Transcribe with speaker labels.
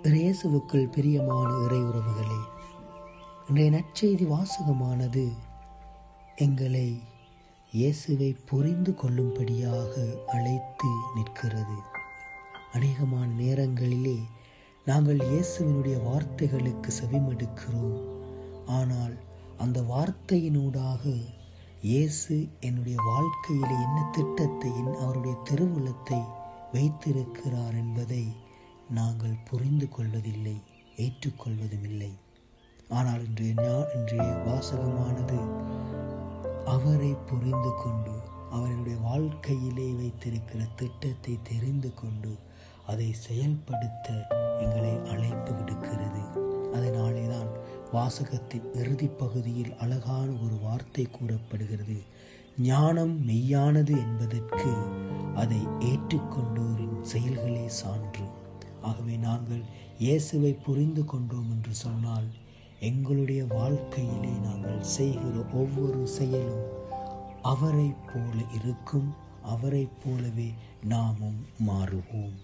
Speaker 1: இயேசுவுக்குள் பிரியமான இறை உறவுகளே, இன்றைய நற்செய்தி வாசகமானது எங்களை இயேசுவை புரிந்து கொள்ளும்படியாக அழைத்து நிற்கிறது. அநேகமான நேரங்களிலே நாங்கள் இயேசுவினுடைய வார்த்தைகளுக்கு செவிமடுக்கிறோம். ஆனால் அந்த வார்த்தையினூடாக இயேசு என்னுடைய வாழ்க்கையிலே என்ன திட்டத்தை, அவருடைய திருவுளத்தை வைத்திருக்கிறார் என்பதை நாங்கள் புரிந்து கொள்வதில்லை, ஏற்றுக்கொள்வதும் இல்லை. ஆனால் இன்றைய வாசகமானது அவரை புரிந்து கொண்டு, அவருடைய வாழ்க்கையிலே வைத்திருக்கிற திட்டத்தை தெரிந்து கொண்டு அதை செயல்படுத்த எங்களை அழைப்பு விடுக்கிறது. அதனாலே தான் வாசகத்தின் இறுதி பகுதியில் அழகான ஒரு வார்த்தை கூறப்படுகிறது. ஞானம் மெய்யானது என்பதற்கு அதை ஏற்றுக்கொண்டோரின் செயல்களே சான்று. ஆகவே நாங்கள் இயேசுவை புரிந்து கொண்டோம் என்று சொன்னால் எங்களுடைய வாழ்க்கையிலே நாங்கள் செய்கிற ஒவ்வொரு செயலும் அவரை போல இருக்கும். அவரை போலவே நாமும் மாறுவோம்.